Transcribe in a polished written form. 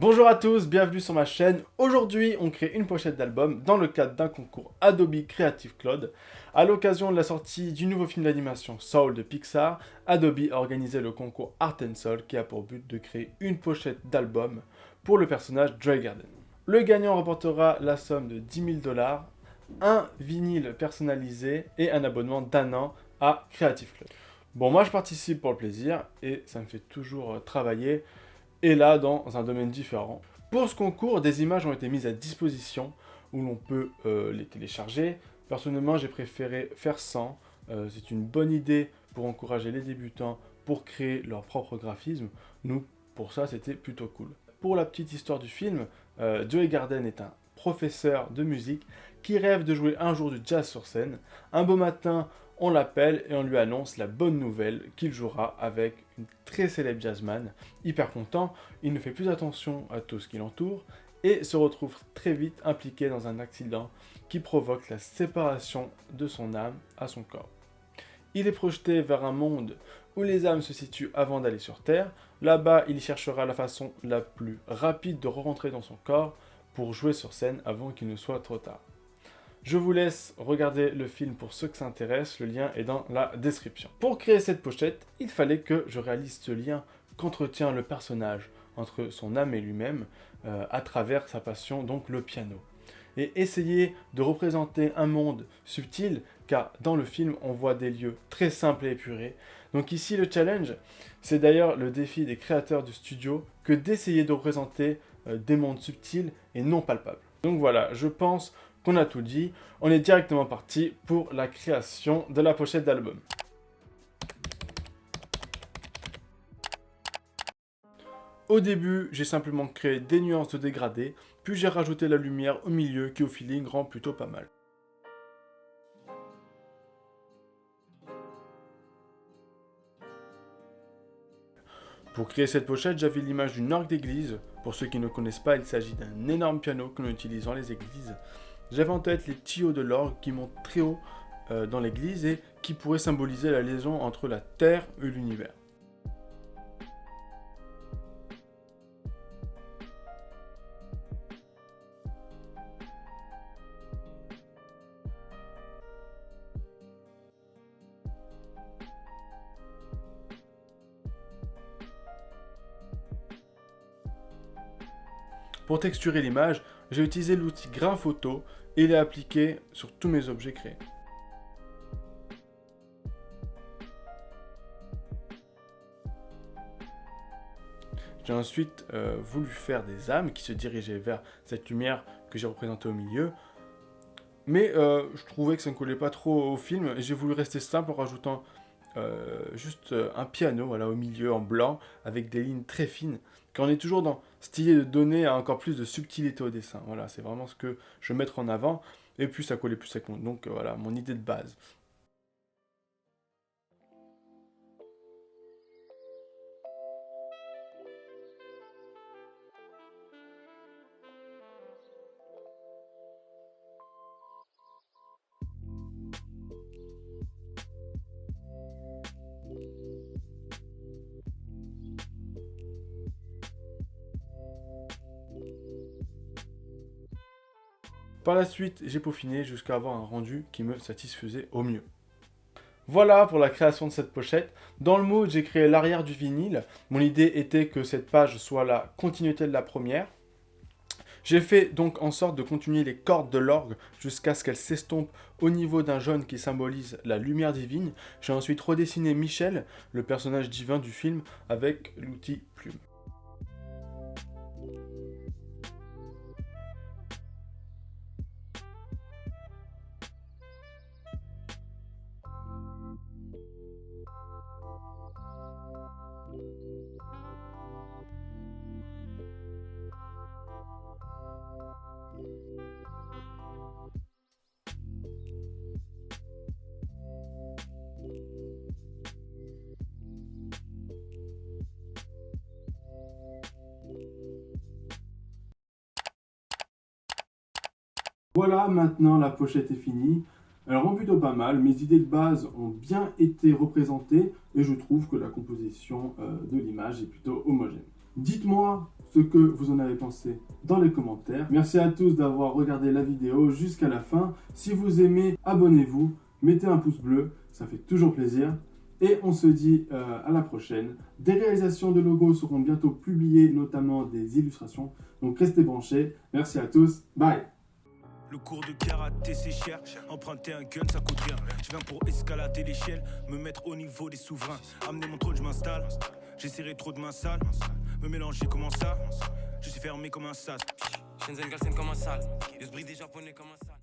Bonjour à tous, bienvenue sur ma chaîne. Aujourd'hui, on crée une pochette d'album dans le cadre d'un concours Adobe Creative Cloud. À l'occasion de la sortie du nouveau film d'animation Soul de Pixar, Adobe a organisé le concours Art and Soul qui a pour but de créer une pochette d'album pour le personnage Dre Garden. Le gagnant remportera la somme de 10 000 $, un vinyle personnalisé et un abonnement d'1 an à Creative Cloud. Bon, moi je participe pour le plaisir et ça me fait toujours travailler, et là dans un domaine différent. Pour ce concours, des images ont été mises à disposition où l'on peut les télécharger. Personnellement, j'ai préféré faire sans. C'est une bonne idée pour encourager les débutants pour créer leur propre graphisme. Nous, pour ça, c'était plutôt cool. Pour la petite histoire du film, Joey Garden est un professeur de musique qui rêve de jouer un jour du jazz sur scène. Un beau matin, on l'appelle et on lui annonce la bonne nouvelle qu'il jouera avec une très célèbre jazzman. Hyper content, il ne fait plus attention à tout ce qui l'entoure et se retrouve très vite impliqué dans un accident qui provoque la séparation de son âme à son corps. Il est projeté vers un monde où les âmes se situent avant d'aller sur Terre. Là-bas, il cherchera la façon la plus rapide de rentrer dans son corps pour jouer sur scène avant qu'il ne soit trop tard. Je vous laisse regarder le film pour ceux que ça intéresse, le lien est dans la description. Pour créer cette pochette, il fallait que je réalise ce lien qu'entretient le personnage entre son âme et lui-même à travers sa passion, donc le piano. Et essayer de représenter un monde subtil, car dans le film, on voit des lieux très simples et épurés. Donc ici, le challenge, c'est d'ailleurs le défi des créateurs du studio, que d'essayer de représenter des mondes subtils et non palpables. Donc voilà, je pense qu'on a tout dit, on est directement parti pour la création de la pochette d'album. Au début, j'ai simplement créé des nuances de dégradé, puis j'ai rajouté la lumière au milieu qui au feeling rend plutôt pas mal. Pour créer cette pochette, j'avais l'image d'une orgue d'église. Pour ceux qui ne connaissent pas, il s'agit d'un énorme piano que l'on utilise dans les églises. J'avais en tête les tuyaux de l'orgue qui montent très haut dans l'église et qui pourraient symboliser la liaison entre la terre et l'univers. Pour texturer l'image, j'ai utilisé l'outil Grain Photo et l'ai appliqué sur tous mes objets créés. J'ai ensuite voulu faire des âmes qui se dirigeaient vers cette lumière que j'ai représentée au milieu. Mais je trouvais que ça ne collait pas trop au film et j'ai voulu rester simple en rajoutant juste un piano voilà, au milieu en blanc avec des lignes très fines. Quand on est toujours dans cette idée de donner encore plus de subtilité au dessin. Voilà, c'est vraiment ce que je veux mettre en avant. Et puis ça collait plus avec mon... Donc voilà, mon idée de base. Par la suite, j'ai peaufiné jusqu'à avoir un rendu qui me satisfaisait au mieux. Voilà pour la création de cette pochette. Dans le mood, j'ai créé l'arrière du vinyle. Mon idée était que cette page soit la continuité de la première. J'ai fait donc en sorte de continuer les cordes de l'orgue jusqu'à ce qu'elles s'estompent au niveau d'un jaune qui symbolise la lumière divine. J'ai ensuite redessiné Michel, le personnage divin du film, avec l'outil plume. Voilà, maintenant la pochette est finie. Elle rend plutôt pas mal, mes idées de base ont bien été représentées et je trouve que la composition de l'image est plutôt homogène. Dites-moi ce que vous en avez pensé dans les commentaires. Merci à tous d'avoir regardé la vidéo jusqu'à la fin. Si vous aimez, abonnez-vous, mettez un pouce bleu, ça fait toujours plaisir. Et on se dit à la prochaine. Des réalisations de logos seront bientôt publiées, notamment des illustrations. Donc restez branchés. Merci à tous. Bye. Le cours de karaté c'est cher, emprunter un gun ça coûte rien. Je viens pour escalader l'échelle, me mettre au niveau des souverains. Amener mon trône je m'installe, j'essaierai trop de ma salle. Me mélanger comment ça, je suis fermé comme un sas. Shenzhen Galsen comme un sale, je se brille des japonais comme un sale.